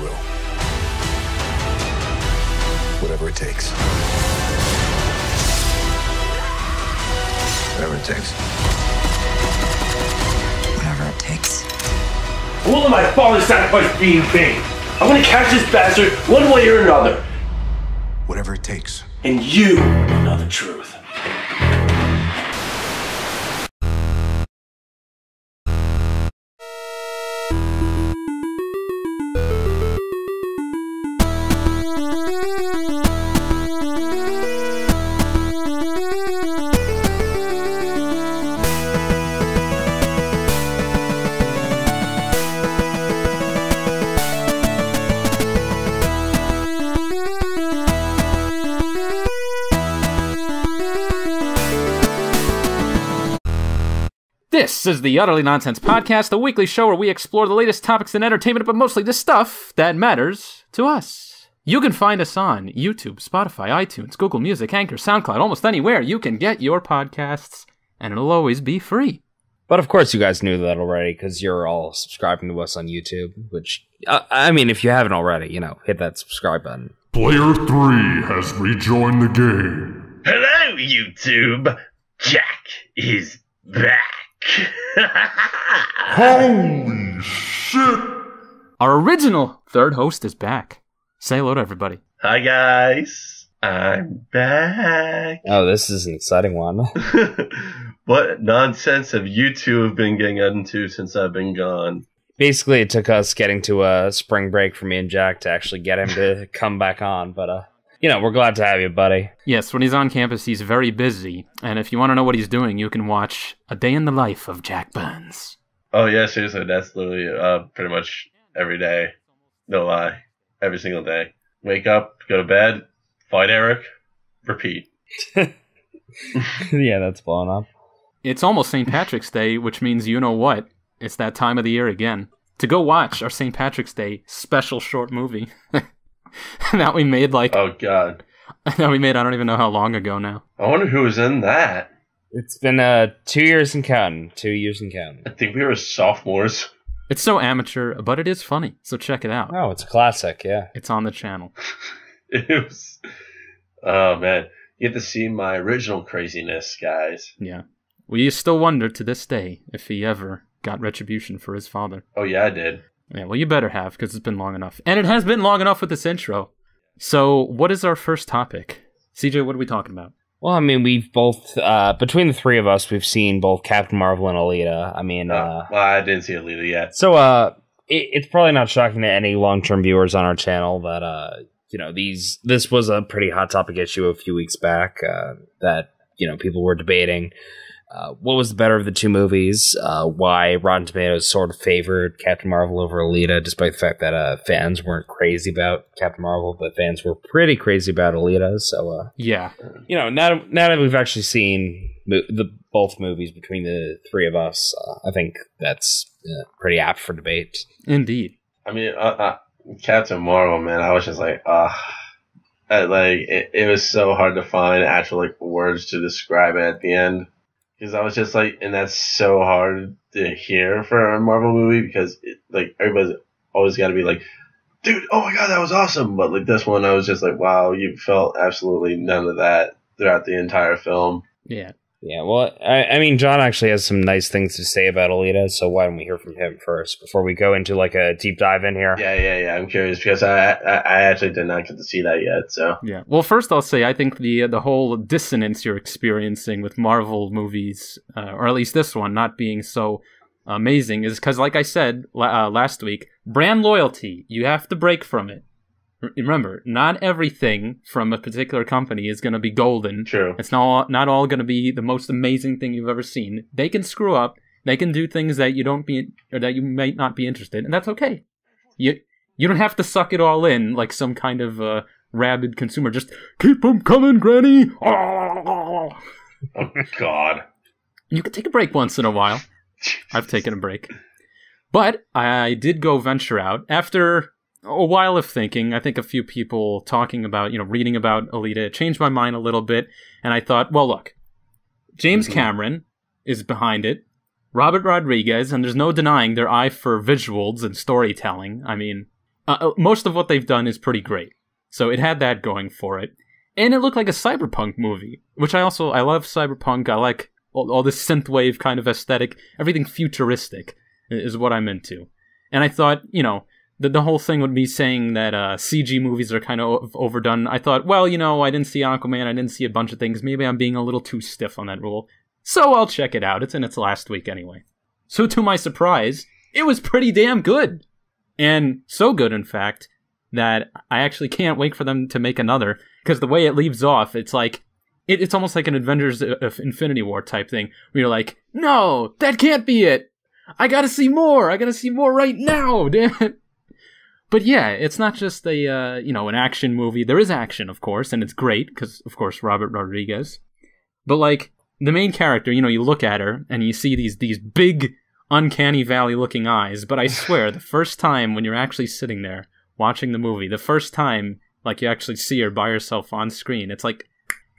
will. Whatever it takes. Whatever it takes. Whatever it takes. I won't let my father sacrifice being king. I'm gonna catch this bastard one way or another. Whatever it takes. And you know the truth. This is the Utterly Nonsense Podcast, a weekly show where we explore the latest topics in entertainment, but mostly the stuff that matters to us. You can find us on YouTube, Spotify, iTunes, Google Music, Anchor, SoundCloud, almost anywhere you can get your podcasts, and it'll always be free. But of course you guys knew that already, because you're all subscribing to us on YouTube, which, I mean, if you haven't already, hit that subscribe button. Player 3 has rejoined the game. Hello, YouTube. Jack is back. Holy shit! Our original third host is back. Say hello to everybody. Hi, guys. I'm back. Oh, this is an exciting one. What nonsense have you two have been getting into since I've been gone? Basically, it took us getting to a spring break for me and Jack to actually get him to come back on, but, we're glad to have you, buddy. Yes, when he's on campus, he's very busy, and if you want to know what he's doing, you can watch A Day in the Life of Jack Burns. Oh, yeah, seriously, that's literally pretty much every day. No lie. Every single day. Wake up, go to bed, fight Eric, repeat. Yeah, that's blowing up. It's almost St. Patrick's Day, which means you know what? It's that time of the year again. To go watch our St. Patrick's Day special short movie that we made Oh, God. That we made I don't even know how long ago now. I wonder who was in that. It's been 2 years and counting. 2 years and counting. I think we were sophomores. It's so amateur, but it is funny, so check it out. Oh, it's a classic, yeah. It's on the channel. It was... Oh, man. You get to see my original craziness, guys. Yeah. We still wonder to this day if he ever got retribution for his father. Oh, yeah, I did. Yeah, well, you better have, because it's been long enough. And it has been long enough with this intro. So, what is our first topic? CJ, what are we talking about? Well, I mean, we've both, between the three of us, we've seen both Captain Marvel and Alita. I mean, well, I didn't see Alita yet. So, it's probably not shocking to any long-term viewers on our channel that, this was a pretty hot topic issue a few weeks back, that, people were debating. What was the better of the two movies? Why Rotten Tomatoes sort of favored Captain Marvel over Alita, despite the fact that fans weren't crazy about Captain Marvel, but fans were pretty crazy about Alita. So, yeah, now that we've actually seen both movies between the three of us, I think that's pretty apt for debate. Indeed. I mean, Captain Marvel, man, I was just like, it was so hard to find actual words to describe it at the end. Because I was just like, and that's so hard to hear for a Marvel movie because everybody's always got to be like, dude, oh my god, that was awesome. But this one, I was just like, wow, you felt absolutely none of that throughout the entire film. Yeah. Yeah, well, I mean, John actually has some nice things to say about Alita, so why don't we hear from him first before we go into a deep dive in here? Yeah. I'm curious because I actually did not get to see that yet. So yeah. Well, first I'll say I think the whole dissonance you're experiencing with Marvel movies, or at least this one, not being so amazing, is because, like I said last week, brand loyalty. You have to break from it. Remember, not everything from a particular company is going to be golden. True. It's not all going to be the most amazing thing you've ever seen. They can screw up. They can do things that that you might not be interested in, and that's okay. You don't have to suck it all in like some kind of rabid consumer. Just keep them coming, Granny. Oh God. You can take a break once in a while. I've taken a break, but I did go venture out after a while of thinking. I think a few people talking about, reading about Alita changed my mind a little bit. And I thought, well, look, James Cameron is behind it, Robert Rodriguez, and there's no denying their eye for visuals and storytelling. I mean, most of what they've done is pretty great. So it had that going for it. And it looked like a cyberpunk movie, which I love cyberpunk. I like all this synthwave kind of aesthetic. Everything futuristic is what I'm into. And I thought, the whole thing would be saying that CG movies are kind of overdone. I thought, well, I didn't see Aquaman, I didn't see a bunch of things. Maybe I'm being a little too stiff on that rule. So I'll check it out. It's in its last week anyway. So to my surprise, it was pretty damn good. And so good, in fact, that I actually can't wait for them to make another. Because the way it leaves off, it's like, it's almost like an Avengers of Infinity War type thing. Where you're like, no, that can't be it. I gotta see more. I gotta see more right now, damn it. But yeah, it's not just an action movie. There is action, of course, and it's great, because, of course, Robert Rodriguez. But, like, the main character, you look at her, and you see these big, uncanny valley-looking eyes. But I swear, the first time when you're actually sitting there watching the movie, the first time, like, you actually see her by herself on screen, it's like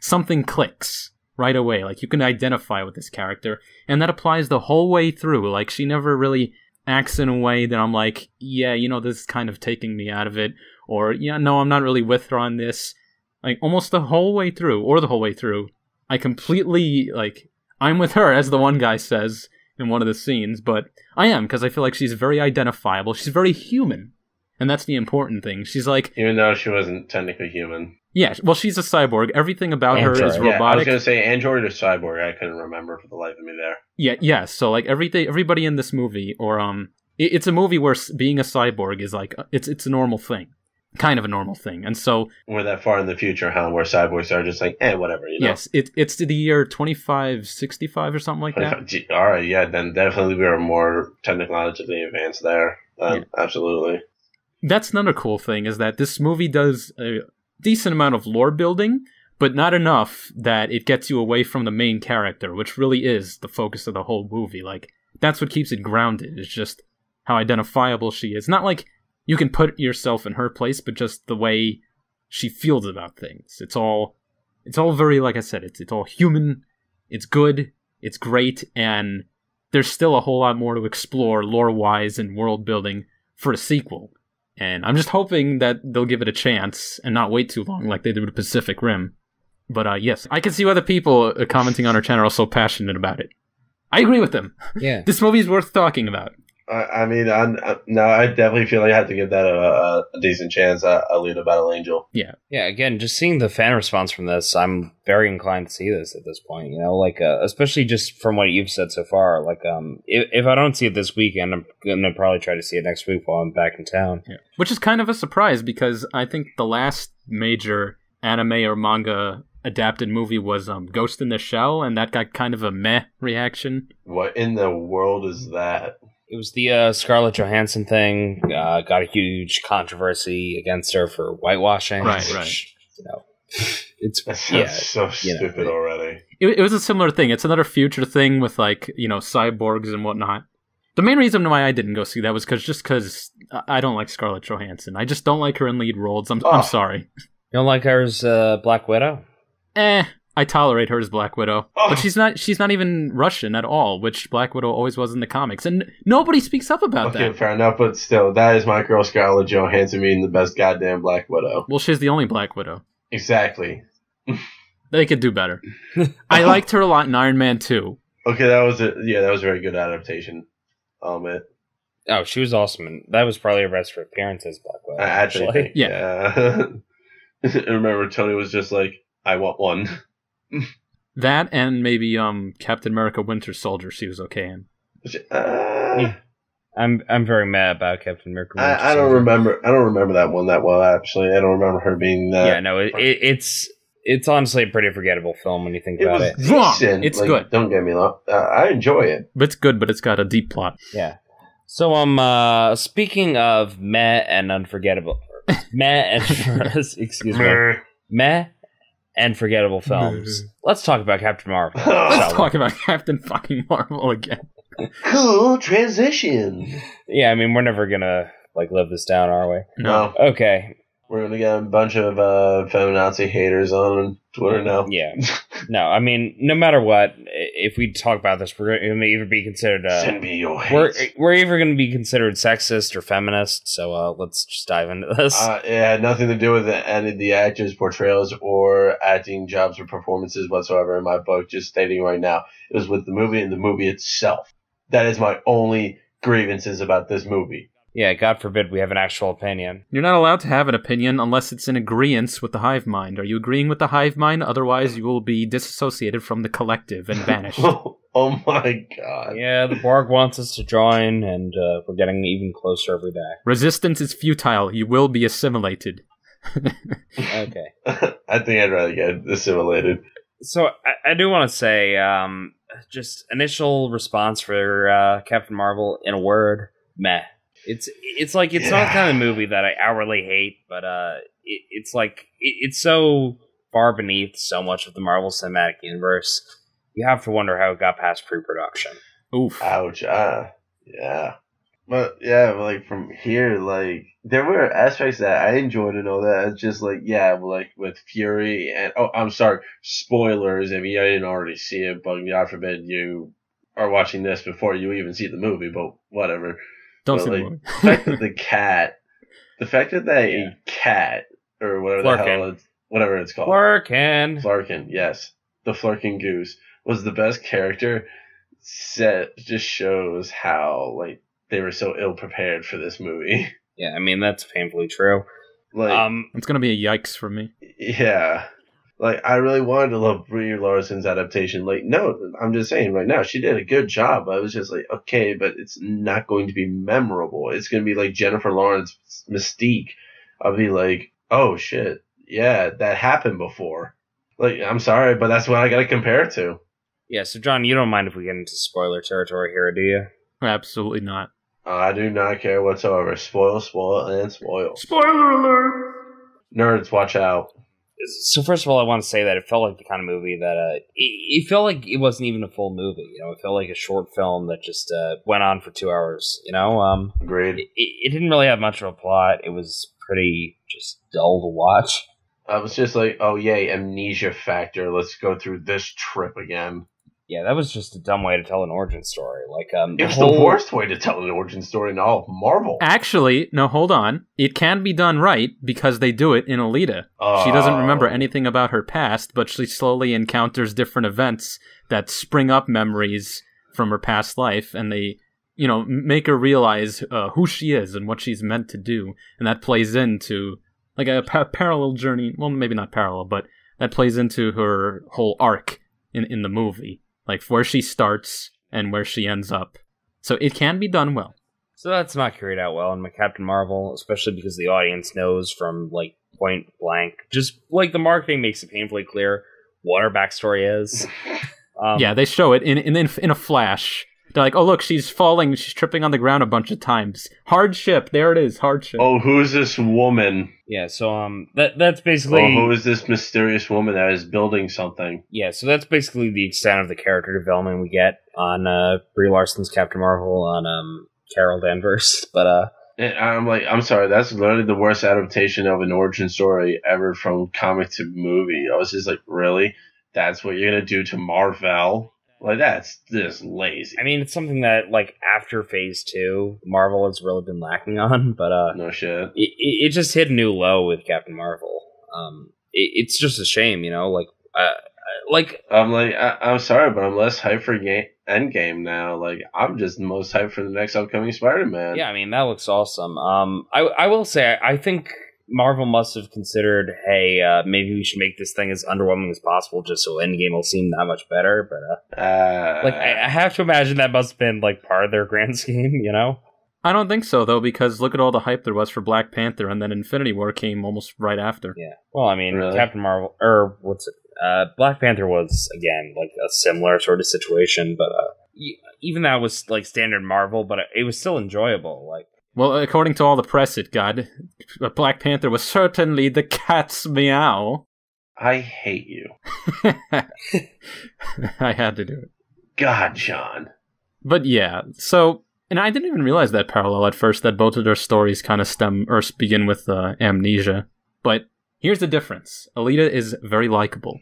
something clicks right away. Like, you can identify with this character, and that applies the whole way through. Like, she never really acts in a way that I'm like, yeah, this is kind of taking me out of it, or, yeah, no, I'm not really with her on this. Like, almost the whole way through, I completely, like, I'm with her, as the one guy says in one of the scenes, but I am, because I feel like she's very identifiable, she's very human, and that's the important thing. She's like... Even though she wasn't technically human. Yeah, well, she's a cyborg. Everything about her is robotic. Yeah, I was going to say android or cyborg. I couldn't remember for the life of me there. Yeah. So, like, everybody in this movie, or it's a movie where being a cyborg is like it's a normal thing, kind of a normal thing. And so we're that far in the future, where cyborgs are just like, whatever. Yes, it's the year 2565 or something like that. All right, yeah, then definitely we are more technologically advanced there. Absolutely. That's another cool thing, is that this movie does a decent amount of lore building, but not enough that it gets you away from the main character, which really is the focus of the whole movie. Like, that's what keeps it grounded. It's just how identifiable she is. Not like you can put yourself in her place, but just the way she feels about things. It's all very, like I said, it's all human, it's good, it's great, and there's still a whole lot more to explore lore-wise and world-building for a sequel. And I'm just hoping that they'll give it a chance and not wait too long like they did with Pacific Rim. But yes, I can see why the people commenting on our channel are so passionate about it. I agree with them. Yeah. This movie is worth talking about. I definitely feel like I have to give that a decent chance. Alita Battle Angel. Yeah. Yeah, again, just seeing the fan response from this, I'm very inclined to see this at this point. Especially just from what you've said so far. Like, if I don't see it this weekend, I'm going to probably try to see it next week while I'm back in town. Yeah. Which is kind of a surprise, because I think the last major anime or manga adapted movie was Ghost in the Shell, and that got kind of a meh reaction. What in the world is that? It was the Scarlett Johansson thing. Got a huge controversy against her for whitewashing. Right. It's so stupid already. It was a similar thing. It's another future thing with, like, cyborgs and whatnot. The main reason why I didn't go see that was because I don't like Scarlett Johansson. I just don't like her in lead roles. I'm sorry. You don't like her as Black Widow? I tolerate her as Black Widow, but she's not even Russian at all, which Black Widow always was in the comics, and nobody speaks up about that. Okay, fair enough, but still, that is my girl Scarlett Johansson being the best goddamn Black Widow. Well, she's the only Black Widow. Exactly. They could do better. I liked her a lot in Iron Man 2. Okay, that was a very good adaptation. Oh, she was awesome, and that was probably her best appearance as Black Widow. I actually think, yeah. I remember Tony was just like, I want one. That and maybe Captain America Winter Soldier she was okay in. I'm very mad about Captain America Winter Soldier. I don't remember that one that well, actually. I don't remember her being that. Yeah, no, it's honestly a pretty forgetable film when you think about it. Decent. It's good. Don't get me wrong. I enjoy it. But it's good, but it's got a deep plot. Yeah. So speaking of meh and unforgettable and forgettable films. Let's talk about Captain Marvel. Let's talk about Captain fucking Marvel again. Cool transition. Yeah, I mean, we're never gonna live this down, are we? No. Okay. We're gonna get a bunch of feminazi haters on Twitter now. Yeah. No, I mean, no matter what, if we talk about this, we're going to either be considered... Send me your hate. We're either going to be considered sexist or feminist, so let's just dive into this. It had nothing to do with any of the actors' portrayals or acting jobs or performances whatsoever in my book, just stating right now. It was with the movie and the movie itself. That is my only grievances about this movie. Yeah, God forbid we have an actual opinion. You're not allowed to have an opinion unless it's in agreement with the hive mind. Are you agreeing with the hive mind? Otherwise, you will be disassociated from the collective and banished. Oh my god. Yeah, the Borg wants us to join, and we're getting even closer every day. Resistance is futile. You will be assimilated. Okay. I think I'd rather get assimilated. So, I do want to say, just initial response for Captain Marvel in a word, meh. It's like it's not the kind of movie that I hourly hate, but it's like it's so far beneath so much of the Marvel Cinematic Universe. You have to wonder how it got past pre-production. Oof. Ouch. Yeah. But yeah, like from here, like there were aspects that I enjoyed and all that. It's just like like with Fury and I'm sorry, spoilers if you didn't already see it, but God forbid you are watching this before you even see the movie. But whatever. Don't but, see like, the movie. the fact that a cat or whatever Flerken. the hell whatever it's called, Flerken, yes, the Flerken goose was the best character. Set just shows how like they were so ill prepared for this movie. Yeah, I mean that's painfully true. Like, it's gonna be a yikes for me. yeah. Like, I really wanted to love Brie Larson's adaptation. Like, no, I'm just saying right now, she did a good job. I was just like, okay, but it's not going to be memorable. It's going to be like Jennifer Lawrence Mystique. I'll be like, oh, shit. Yeah, that happened before. Like, I'm sorry, but that's what I got to compare it to. Yeah, so John, you don't mind if we get into spoiler territory here, do you? Absolutely not. I do not care whatsoever. Spoil, and spoil. Spoiler alert! Nerds, watch out. So first of all, I want to say that it felt like the kind of movie that it felt like it wasn't even a full movie. You know, it felt like a short film that just went on for 2 hours. You know, Agreed. It didn't really have much of a plot. It was pretty just dull to watch. I was just like, oh yay, amnesia factor. Let's go through this trip again. Yeah, that was just a dumb way to tell an origin story. Like, it was the worst way to tell an origin story in all of Marvel. Actually, no, hold on. It can be done right because they do it in Alita. She doesn't remember anything about her past, but she slowly encounters different events that spring up memories from her past life, and they, you know, make her realize who she is and what she's meant to do, and that plays into like a parallel journey. Well, maybe not parallel, but that plays into her whole arc in the movie. Like, where she starts and where she ends up. So it can be done well. So that's not carried out well in my Captain Marvel, especially because the audience knows from, like, point blank. Just, like, the marketing makes it painfully clear what her backstory is. Yeah, they show it in a flash. They're like, oh, look, she's falling, she's tripping on the ground a bunch of times. Hardship, there it is, hardship. Oh, who's this woman? Yeah, so that's basically... Oh, who is this mysterious woman that is building something? Yeah, so that's basically the extent of the character development we get on Brie Larson's Captain Marvel on Carol Danvers. But and I'm like, I'm sorry, that's literally the worst adaptation of an origin story ever from comic to movie. I was just like, really? That's what you're gonna do to Marvel? Like, that's just lazy. I mean, it's something that, like, after Phase 2, Marvel has really been lacking on, but no shit. It just hit a new low with Captain Marvel. It's just a shame, you know, I'm sorry, but I'm less hyped for Endgame now. Like, I'm just most hyped for the next upcoming Spider-Man. Yeah, I mean, that looks awesome. I will say, I think Marvel must have considered, hey, maybe we should make this thing as underwhelming as possible just so Endgame will seem that much better, but, I have to imagine that must have been, like, part of their grand scheme, you know? I don't think so, though, because look at all the hype there was for Black Panther, and then Infinity War came almost right after. Yeah. Well, I mean, really? Captain Marvel, or Black Panther was, again, like, a similar sort of situation, but, even that was, like, standard Marvel, but it was still enjoyable, like. Well, according to all the press it got, Black Panther was certainly the cat's meow. I hate you. I had to do it. God, John. But yeah, so, and I didn't even realize that parallel at first, that both of their stories kind of begin with amnesia. But here's the difference. Alita is very likable.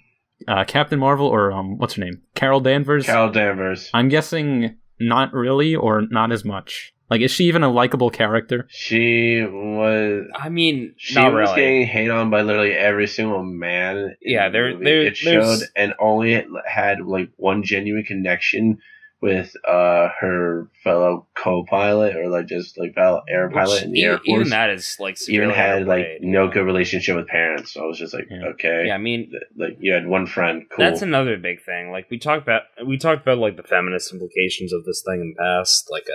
Captain Marvel, or what's her name? Carol Danvers? Carol Danvers. I'm guessing not really, or not as much. Like, is she even a likable character? She was. I mean, She not was really. getting hate on by literally every single man. Yeah, it showed, and only had like one genuine connection with her fellow co-pilot, or like just like fellow air pilot in the Air Force. Even that is like Even severely had like underplayed, no good relationship with parents. So I was just like, okay. Yeah, I mean, like you had one friend. Cool. That's another big thing. Like we talked about like the feminist implications of this thing in the past. Like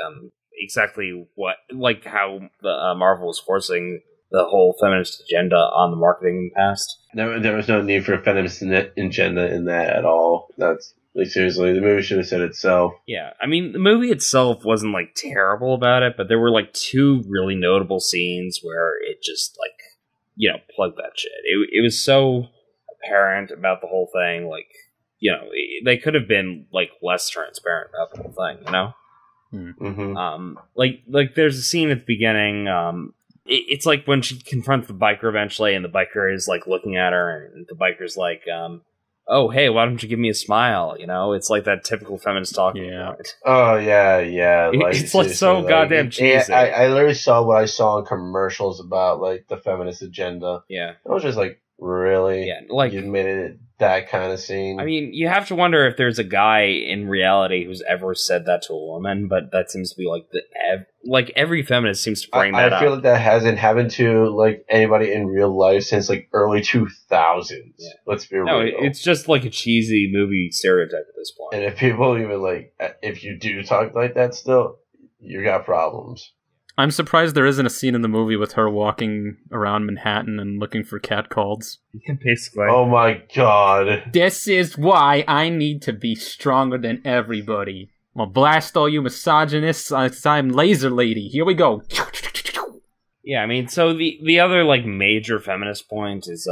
exactly what, like how the Marvel was forcing the whole feminist agenda on the marketing in the past. There was no need for a feminist agenda in that at all. That's like, seriously, the movie should have said itself. Yeah, I mean, the movie itself wasn't like terrible about it, but there were like two really notable scenes where it just like, you know, plugged that shit. It was so apparent about the whole thing. Like, you know, they could have been like less transparent about the whole thing, you know? Mm-hmm. Like there's a scene at the beginning. It's like when she confronts the biker eventually, and the biker is like looking at her, and the biker's like, "Oh, hey, why don't you give me a smile?" You know, it's like that typical feminist talking point. Oh yeah. Like, it's like so goddamn cheesy. I literally saw what I saw in commercials about like the feminist agenda. Yeah, I was just like, really? Yeah, like you made it that kind of scene. I mean, you have to wonder if there's a guy in reality who's ever said that to a woman, but that seems to be like every feminist seems to bring that up. I feel like that hasn't happened to like anybody in real life since like early 2000s. Yeah. Let's be real. It's just like a cheesy movie stereotype at this point. And if people even like, if you do talk like that still, you got problems. I'm surprised there isn't a scene in the movie with her walking around Manhattan and looking for catcalls. Basically. Oh my god. This is why I need to be stronger than everybody. I'll blast all you misogynists. I'm Laser Lady. Here we go. Yeah, I mean, so the other like major feminist point is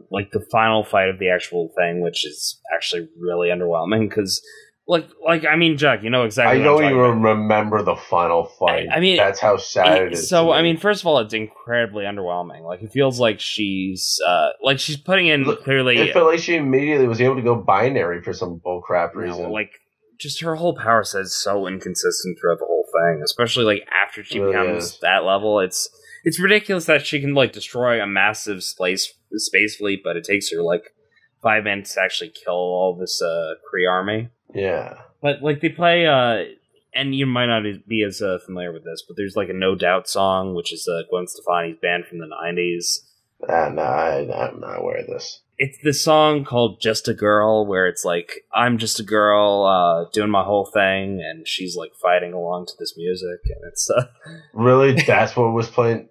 like the final fight of the actual thing, which is actually really underwhelming because. Like I mean, Jack, you know exactly. I don't even remember the final fight. I mean, that's how sad it is. So I mean, first of all, it's incredibly underwhelming. Like it feels like she's putting in clearly. It felt like she immediately was able to go binary for some bullcrap reason. Like just her whole power set is so inconsistent throughout the whole thing, especially like after she becomes that level. It's ridiculous that she can like destroy a massive space fleet, but it takes her like 5 minutes to actually kill all this Kree army. Yeah. But, like, they play, and you might not be as familiar with this, but there's, like, a No Doubt song, which is Gwen Stefani's band from the 90s. No, I'm not aware of this. It's this song called Just a Girl, where it's like, I'm just a girl doing my whole thing, and she's, like, fighting along to this music, and it's... Really? That's what was playing?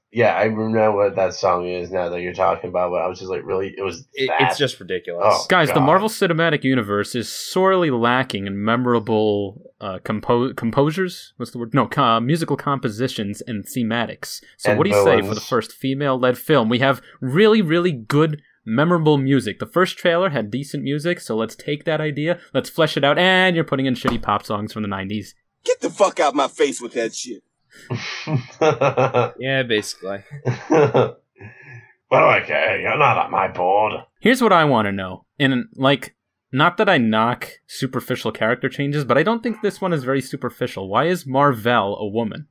Yeah, I remember what that song is now that you're talking about, but I was just like, really? It's just ridiculous. Oh, guys, God. The Marvel Cinematic Universe is sorely lacking in memorable composers? What's the word? No, musical compositions and thematics. So and what do you say for the first female-led film? We have really, really good, memorable music. The first trailer had decent music, so let's take that idea, let's flesh it out, and you're putting in shitty pop songs from the 90s. Get the fuck out my face with that shit. Yeah, basically. What do I care? You're not at my board. Here's what I want to know. And, like, not that I knock superficial character changes, but I don't think this one is very superficial. Why is Mar-Vell a woman?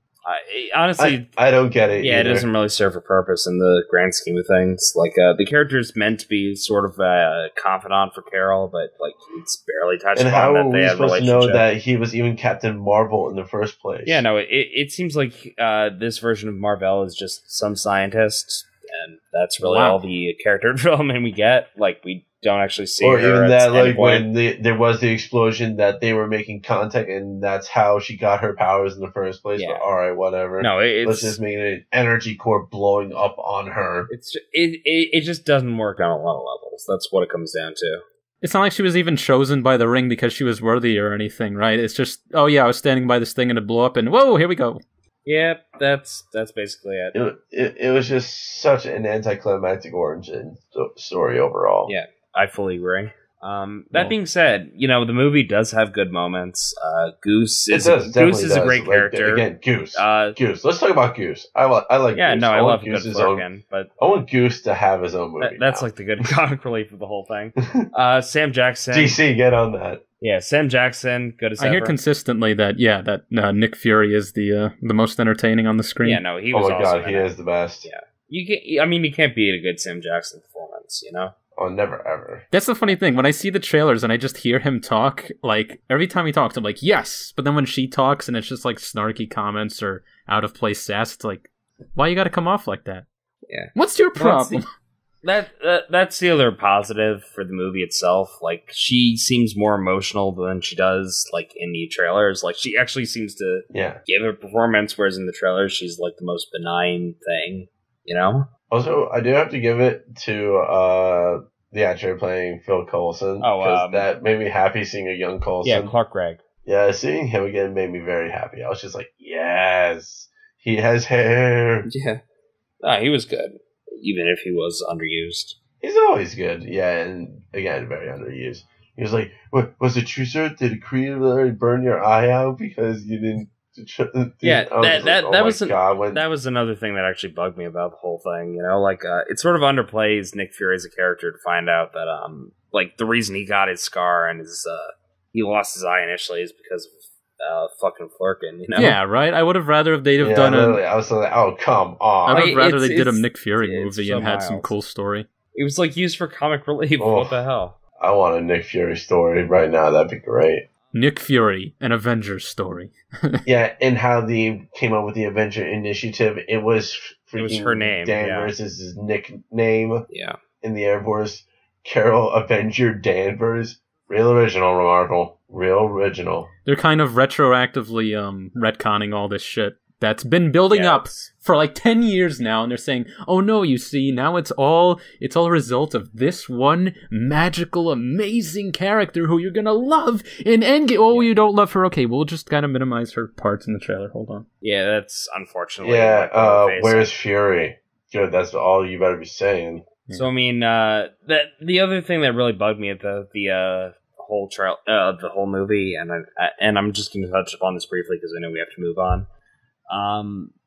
Honestly, I don't get it. Yeah, either. it doesn't really serve a purpose in the grand scheme of things. Like, the character is meant to be sort of a confidant for Carol, but like it's barely touched and on how that are they we had supposed to relationship. know that he was even Captain Marvel in the first place? Yeah, no, it seems like this version of Mar-Vell is just some scientist, and that's really all the character development we get. Like, we don't actually see or her even at that, any like, point. when there was the explosion that they were making contact, and that's how she got her powers in the first place. Yeah. But all right, whatever. No, let's just make an energy core blowing up on her. It just doesn't work on a lot of levels. That's what it comes down to. It's not like she was even chosen by the ring because she was worthy or anything, right? It's just, oh yeah, I was standing by this thing and it blew up, and whoa, here we go. Yeah, that's basically it. It was just such an anticlimactic origin story overall. Yeah, I fully agree. That being said, you know, the movie does have good moments. Goose is a great character. Again, Goose. Goose. Let's talk about Goose. I like. Yeah, Goose. no, I love Goose good Flerken, but I want Goose to have his own movie. That's like the good comic relief of the whole thing. Sam Jackson. DC, get on that. Yeah, Sam Jackson, good as I ever. hear consistently that Nick Fury is the most entertaining on the screen. Yeah, no, he was. Oh my awesome god, he is the best. Yeah, you can't beat a good Sam Jackson performance, you know. Oh, never ever. That's the funny thing. When I see the trailers and I just hear him talk, like, every time he talks, I'm like, yes! But then when she talks and it's just, like, snarky comments or out-of-place sass, it's like, why you gotta come off like that? Yeah. What's your problem? That's the other positive for the movie itself. Like, she seems more emotional than she does, like, in the trailers. Like, she actually seems to give a performance, whereas in the trailers, she's, like, the most benign thing, you know? Also, I do have to give it to the actor playing Phil Coulson. Because that made me happy seeing a young Coulson. Yeah, Clark Gregg. Yeah, seeing him again made me very happy. I was just like, yes, he has hair. Yeah. He was good, even if he was underused. He's always good. Yeah, and again, very underused. He was like, "What was it true, sir? Did a creator burn your eye out because you didn't?" That was another thing that actually bugged me about the whole thing. You know, like it sort of underplays Nick Fury as a character to find out that like the reason he got his scar and his he lost his eye initially is because of fucking Flerken. You know? Yeah, right. I would have rather if they'd have done I was like, oh come on! I would have rather they did a Nick Fury movie and had some cool story. It was like used for comic relief. Oh, what the hell? I want a Nick Fury story right now. That'd be great. Nick Fury, an Avengers story. Yeah, and how they came up with the Avenger Initiative. It was her name. Danvers is his nickname. Yeah. In the Air Force. Carol Avenger Danvers. Real original, Remarkable. Real original. They're kind of retroactively retconning all this shit that's been building up for like 10 years now, and they're saying, oh no, you see, now it's all a result of this one magical, amazing character who you're gonna love in Endgame. Oh, you don't love her? Okay, we'll just kind of minimize her parts in the trailer. Hold on. Yeah, that's unfortunately. Yeah, where's Fury? Good, that's all you better be saying. Yeah. So I mean, the other thing that really bugged me at the whole trail, the whole movie, and I'm just going to touch upon this briefly because I know we have to move on.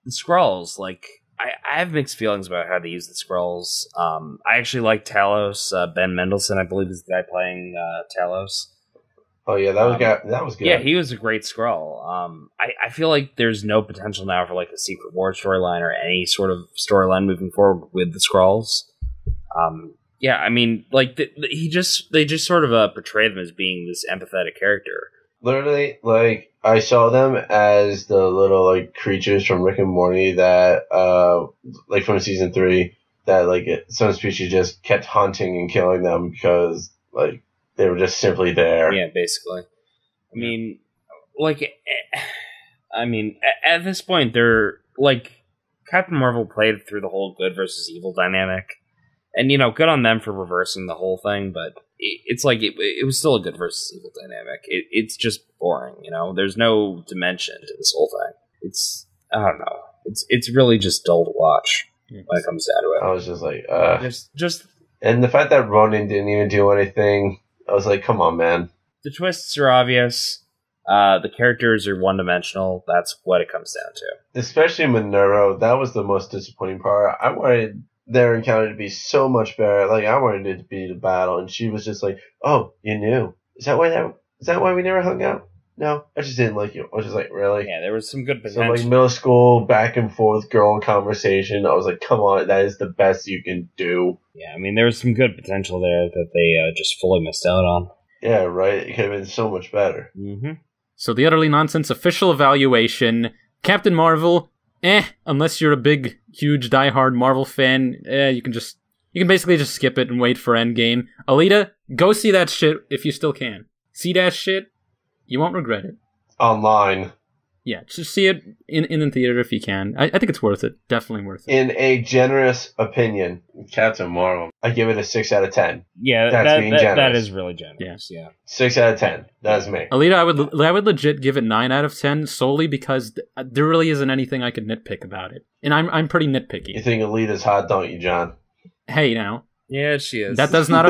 The Skrulls, like I have mixed feelings about how they use the Skrulls. I actually like Talos. Ben Mendelsohn, I believe, is the guy playing Talos. Oh yeah, that was good. Yeah, he was a great Skrull. I feel like there's no potential now for like a Secret War storyline or any sort of storyline moving forward with the Skrulls. Yeah, I mean, like they just sort of portray them as being this empathetic character. Literally, like I saw them as the little like creatures from Rick and Morty that, like from season 3, that like some species just kept hunting and killing them because like they were just simply there. Yeah, basically. I mean, like, at this point, they're like Captain Marvel played through the whole good versus evil dynamic. And, you know, good on them for reversing the whole thing, but it's like it was still a good versus evil dynamic. It's just boring, you know? There's no dimension to this whole thing. It's, I don't know. It's really just dull to watch when it comes down to it. I was just like, just and the fact that Ronan didn't even do anything, I was like, come on, man. The twists are obvious. The characters are one-dimensional. That's what it comes down to. Especially Monero, that was the most disappointing part. I wanted their encounter to be so much better. Like I wanted it to be the battle, and she was just like, "Oh, you knew? Is that why we never hung out? No, I just didn't like you." I was just like, "Really?" Yeah, there was some good potential. Some like middle school back and forth girl conversation. I was like, "Come on, that is the best you can do." Yeah, I mean, there was some good potential there that they just fully missed out on. Yeah, right. It could have been so much better. Mm-hmm. So the Utterly Nonsense official evaluation: Captain Marvel. Unless you're a big, huge, diehard Marvel fan, you can basically just skip it and wait for Endgame. Alita, go see that shit if you still can. See that shit, you won't regret it. Online. Yeah, just see it in the theater if you can. I think it's worth it. Definitely worth it. In a generous opinion, Captain Marvel, I give it a 6 out of 10. Yeah, that is really generous. Yeah. 6 out of 10. That's me. Alita, I would legit give it 9 out of 10 solely because there really isn't anything I could nitpick about it, and I'm pretty nitpicky. You think Alita's hot, don't you, John? Hey, now Yeah, she is. That does not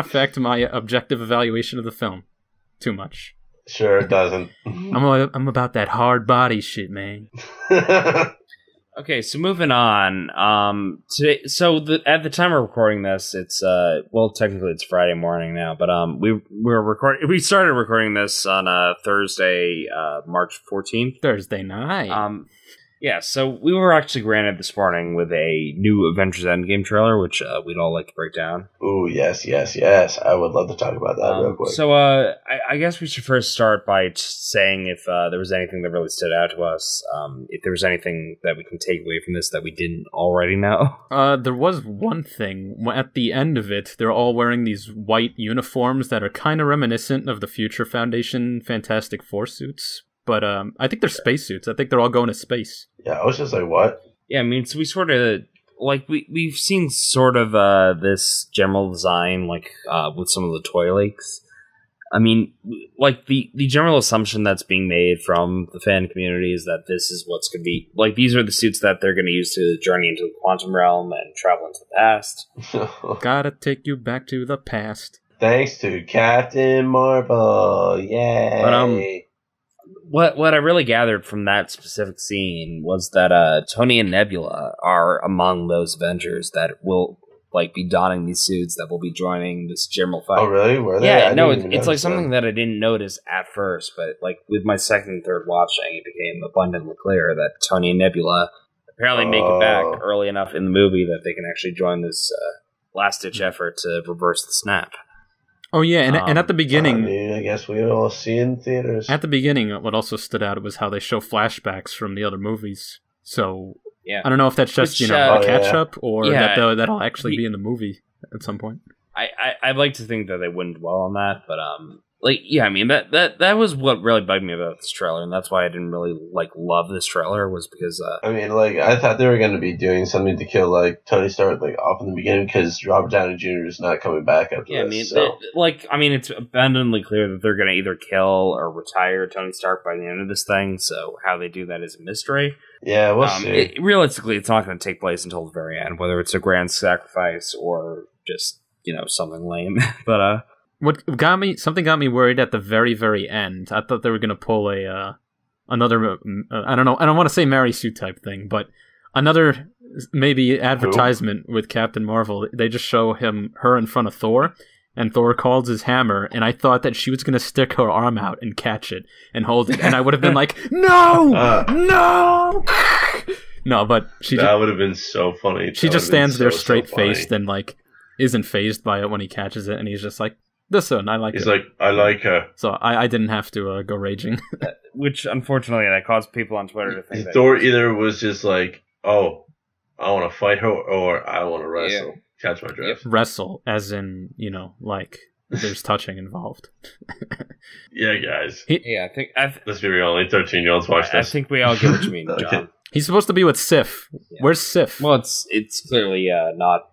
affect my objective evaluation of the film too much. Sure, it doesn't. I'm about that hard body shit, man. Okay, so moving on. Today, at the time of recording this, it's technically it's Friday morning now, but we started recording this on Thursday, March 14th. Thursday night. Yeah, so we were actually granted this morning with a new Avengers Endgame trailer, which we'd all like to break down. Ooh, yes. I would love to talk about that real quick. So I guess we should first start by saying if there was anything that really stood out to us, if there was anything that we can take away from this that we didn't already know. There was one thing. At the end of it, they're all wearing these white uniforms that are kind of reminiscent of the Future Foundation Fantastic Four suits. But I think they're spacesuits. I think they're all going to space. Yeah, I was just like, what? Yeah, I mean, so we sort of, like, we've seen sort of this general design, like, with some of the toy leaks. I mean, like, the general assumption that's being made from the fan community is that this is what's going to be, like, these are the suits that they're going to use to journey into the quantum realm and travel into the past. Gotta take you back to the past. Thanks to Captain Marvel. Yay. But, What I really gathered from that specific scene was that Tony and Nebula are among those Avengers that will like be donning these suits that will be joining this general fight. Oh, really? Were they? Yeah, no, it's like something that I didn't notice at first, but like with my second and third watching, it became abundantly clear that Tony and Nebula apparently make it back early enough in the movie that they can actually join this last-ditch effort to reverse the snap. Oh yeah, and at the beginning, I guess we all see in theaters. At the beginning, what also stood out was how they show flashbacks from the other movies. So yeah, I don't know if that's just a catch up or that'll actually be in the movie at some point. I'd like to think that they wouldn't dwell on that, but I mean that was what really bugged me about this trailer, and that's why I didn't really love this trailer was because I mean I thought they were going to be doing something to kill Tony Stark off in the beginning because Robert Downey Jr. is not coming back after this. I mean it's abundantly clear that they're going to either kill or retire Tony Stark by the end of this thing. So how they do that is a mystery. Yeah, we'll see. Realistically, it's not going to take place until the very end, whether it's a grand sacrifice or just something lame. But Something got me worried at the very, very end. I thought they were going to pull another, I don't know, I don't want to say Mary Sue type thing, but another maybe advertisement with Captain Marvel. They just show her in front of Thor, and Thor calls his hammer, and I thought that she was going to stick her arm out and catch it and hold it, and I would have been like, no! No! No, but that would have been so funny. She just stands there straight-faced and isn't phased by it when he catches it, and he's just like, this one, I like it. He's like, I like her. So I didn't have to go raging. Which, unfortunately, that caused people on Twitter to think that Thor either was just like, oh, I want to fight her, or I want to wrestle. Yeah. Catch my drift. Wrestle, as in, there's touching involved. Yeah, guys. I think... Let's be real, only 13-year-olds watch this. I think we all get what you mean, John. Okay. He's supposed to be with Sif. Yeah. Where's Sif? Well, it's clearly not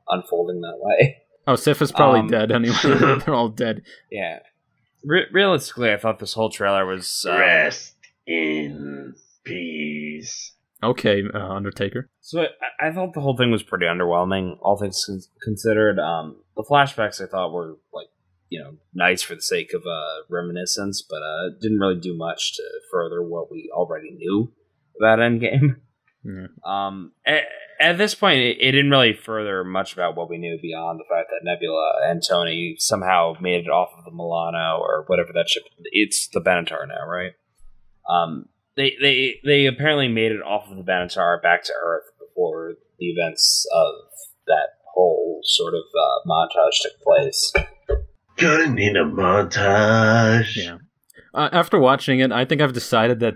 unfolding that way. Oh, Sif is probably dead anyway. They're all dead. Yeah. Realistically, I thought this whole trailer was... Rest in peace. Okay, Undertaker. So I thought the whole thing was pretty underwhelming, all things considered. The flashbacks I thought were, nice for the sake of reminiscence, but didn't really do much to further what we already knew about Endgame. Yeah. At this point, it didn't really further much about what we knew beyond the fact that Nebula and Tony somehow made it off of the Milano or whatever that ship. It's the Benatar now, right? They apparently made it off of the Benatar back to Earth before the events of that whole sort of montage took place. Gonna need a montage. Yeah. After watching it, I think I've decided that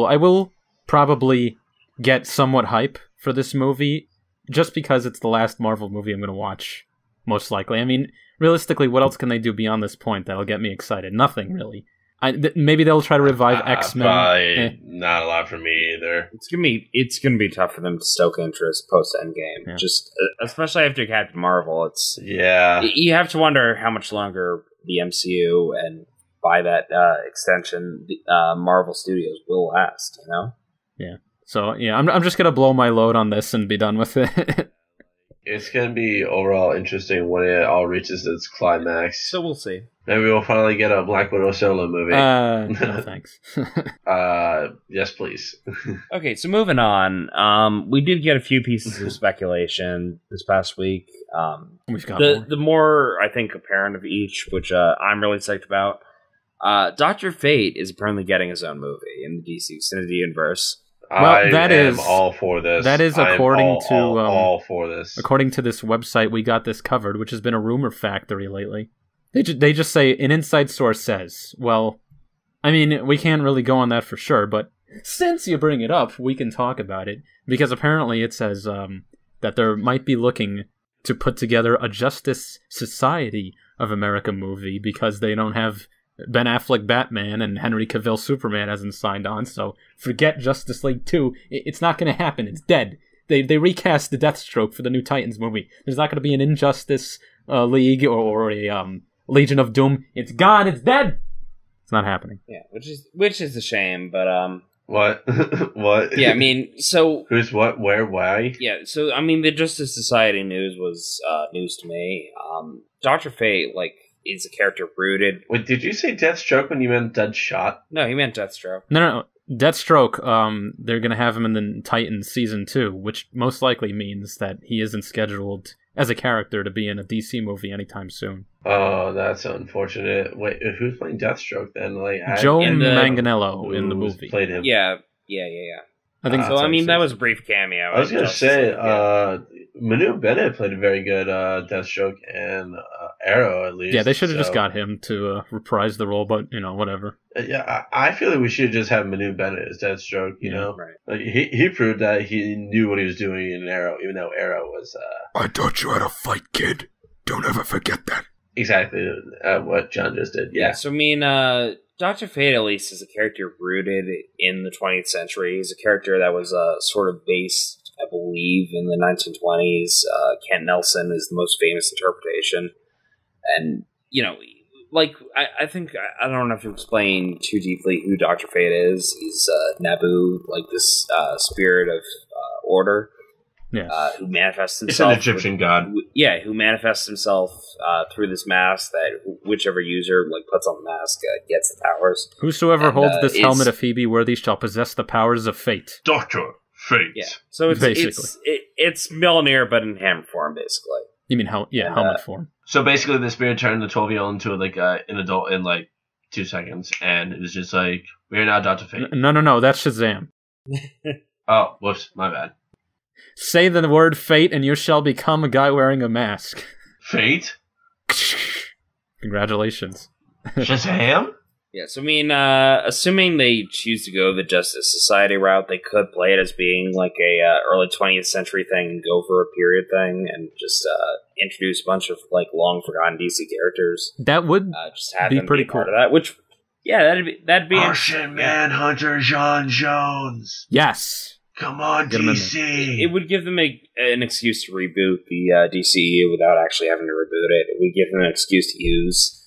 I will probably get somewhat hype for this movie, just because it's the last Marvel movie I'm going to watch, most likely. I mean, realistically, what else can they do beyond this point that'll get me excited? Nothing, really. Maybe they'll try to revive X-Men. Not a lot for me either. It's gonna be tough for them to stoke interest post Endgame. Yeah. Just especially after Captain Marvel. You have to wonder how much longer the MCU and by that extension, Marvel Studios will last. Yeah. So, yeah, I'm just going to blow my load on this and be done with it. It's going to be overall interesting when it all reaches its climax. So we'll see. Maybe we'll finally get a Black Widow solo movie. No thanks. Yes, please. Okay, so moving on. We did get a few pieces of speculation this past week. We've got The more, I think, apparent of each, which I'm really psyched about. Dr. Fate is apparently getting his own movie in the DC Extended Universe. Well, that I am is all for this. That is according to all for this. According to this website, we got this covered, which has been a rumor factory lately. They just say an inside source says. Well, I mean, we can't really go on that for sure, but since you bring it up, we can talk about it because apparently it says that there might be looking to put together a Justice Society of America movie because they don't have Ben Affleck Batman and Henry Cavill Superman hasn't signed on, so forget Justice League 2. It's not going to happen. It's dead. They recast the Deathstroke for the new Titans movie. There's not going to be an Injustice League or a Legion of Doom. It's gone. It's dead. It's not happening. Yeah, which is a shame, but What? What? yeah, I mean, so Who's what? Where? Why? yeah, so I mean, the Justice Society news was news to me. Dr. Fate, like, is a character rooted. Wait, did you say Deathstroke when you meant Deadshot? No, he meant Deathstroke. No. Deathstroke, they're going to have him in the Titans Season 2, which most likely means that he isn't scheduled as a character to be in a DC movie anytime soon. Oh, that's unfortunate. Wait, who's playing Deathstroke then? Like Joe in the- Manganiello in the who's movie. Played him. Yeah. I think So that's I how mean, it that says. was a brief cameo. I was in gonna Justice say, League, yeah. Manu Bennett played a very good Deathstroke and Arrow at least. Yeah, they should have just so- got him to reprise the role, but, whatever. Yeah, I feel like we should just have Manu Bennett as Deathstroke. You know, right. like he proved that he knew what he was doing in Arrow, even though Arrow was I taught you how to fight, kid. Don't ever forget that. exactly what John just did. Yeah, so I mean, Dr. Fate, at least, is a character rooted in the 20th century. He's a character that was sort of based, I believe, in the 1920s. Kent Nelson is the most famous interpretation. And, like, I think, I don't have to explain too deeply who Dr. Fate is. He's Naboo, like this spirit of order. Yeah. Who manifests It's an himself. Egyptian god. Who manifests himself through this mask that whichever user puts on the mask gets the powers. Whosoever And, holds this it's- helmet of Phoebe worthy shall possess the powers of fate. Dr. Fate. Yeah, so it's Basically. it's Mjolnir but in hammer form, basically. You mean helmet form? So basically, the spirit turned the 12-year-old into like an adult in like 2 seconds, and it was just like, we're now Dr. Fate. No, that's Shazam. Oh, whoops, my bad. Say the word fate and you shall become a guy wearing a mask. Fate? Congratulations. Shazam? Yeah, so I mean, assuming they choose to go the Justice Society route, they could play it as being like a early 20th century thing and go for a period thing and just introduce a bunch of like long forgotten DC characters. That would Just have be them pretty be part cool. of that. Which, yeah, that'd be Martian Manhunter John Jones. Yes. Come on, Get him in DC. It would give them an excuse to reboot the DCEU without actually having to reboot it. It would give them an excuse to use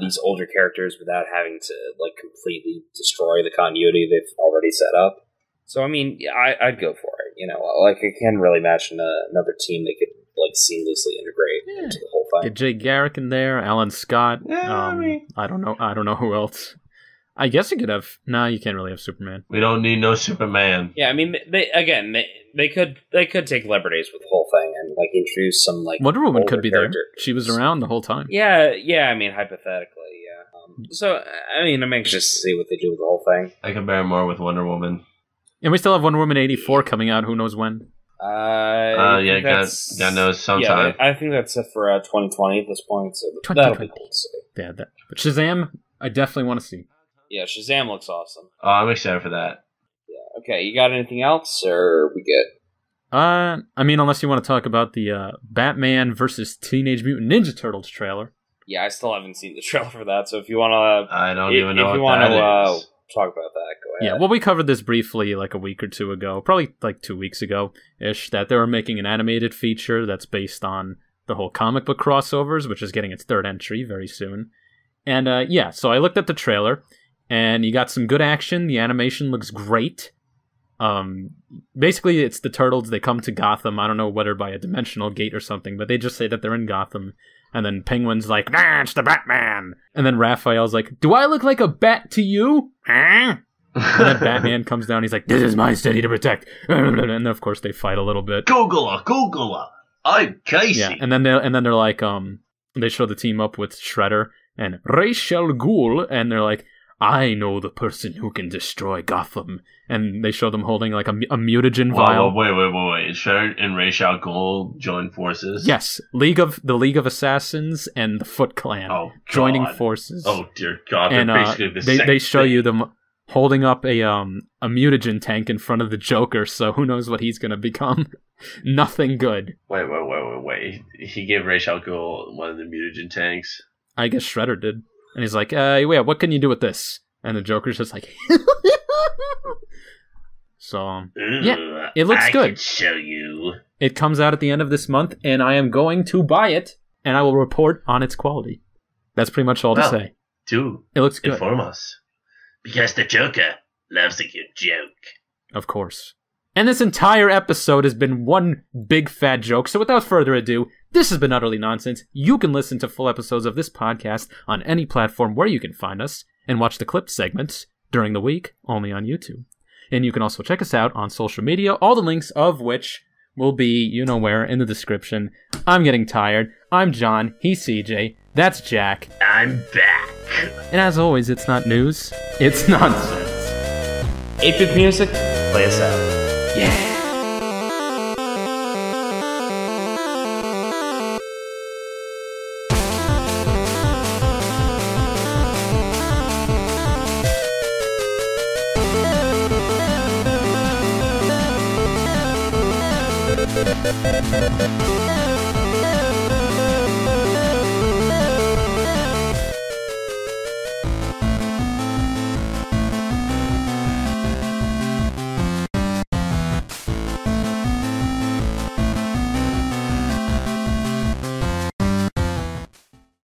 these older characters without having to like completely destroy the continuity they've already set up. So I mean, I'd go for it. Like I can't really imagine another team they could like seamlessly integrate into the whole thing. Get Jay Garrick in there, Alan Scott. Yeah, I mean- I don't know who else. I guess you could have. Nah, you can't really have Superman. We don't need no Superman. Yeah, I mean, they could take liberties with the whole thing and like introduce some like Wonder Woman older could be there. characters. She was around the whole time. Yeah. I mean, hypothetically, yeah. So I mean, I'm anxious to see what they do with the whole thing. I can bear more with Wonder Woman. And we still have Wonder Woman 84 coming out. Who knows when? I Yeah, think that's- God knows sometime. Yeah, I think that's set for 2020 at this point. So 2020. that'll be cool to see. Yeah, but Shazam, I definitely want to see. Yeah, Shazam looks awesome. Oh, I'm excited for that. Yeah. Okay, you got anything else, or are we good? I mean, unless you want to talk about the Batman versus Teenage Mutant Ninja Turtles trailer. Yeah, I still haven't seen the trailer for that. So if you want I to, don't even know if you what want that to is. talk about that, go ahead. Yeah, well, we covered this briefly like a week or two ago, probably like 2 weeks ago-ish, that they were making an animated feature that's based on the whole comic book crossovers, which is getting its third entry very soon. And so I looked at the trailer, and you got some good action. The animation looks great. Basically, it's the Turtles. They come to Gotham. I don't know whether by a dimensional gate or something, but they just say that they're in Gotham. And then Penguin's like, nah, it's the Batman. And then Raphael's like, do I look like a bat to you? And then Batman comes down. He's like, this is my city to protect. And then, of course, they fight a little bit. Googler. I'm Casey. Yeah, and then they're like, they show the team up with Shredder and Ra's al Ghul, and they're like, I know the person who can destroy Gotham. And they show them holding like a mutagen vial. Wait. Shredder and Ra's al Ghul join forces? Yes. The League of Assassins and the Foot Clan joining forces. Oh, dear God. And they're basically the same they show thing. you them holding up a mutagen tank in front of the Joker, so who knows what he's going to become. Nothing good. Wait. He gave Ra's al Ghul one of the mutagen tanks? I guess Shredder did. And he's like, yeah, what can you do with this? And the Joker's just like... So, yeah, it looks good. I can show you. It comes out at the end of this month, and I am going to buy it, and I will report on its quality. That's pretty much all to say. Do it looks good. Inform us. Because the Joker loves a good joke. Of course. And this entire episode has been one big fat joke, so without further ado, this has been Utterly Nonsense. You can listen to full episodes of this podcast on any platform where you can find us, and watch the clipped segments during the week, only on YouTube. And you can also check us out on social media, all the links of which will be, you know where, in the description. I'm getting tired. I'm John. He's CJ. That's Jack. I'm back. And as always, it's not news. It's nonsense. 8-bit music, play us out. Yeah. Thank you.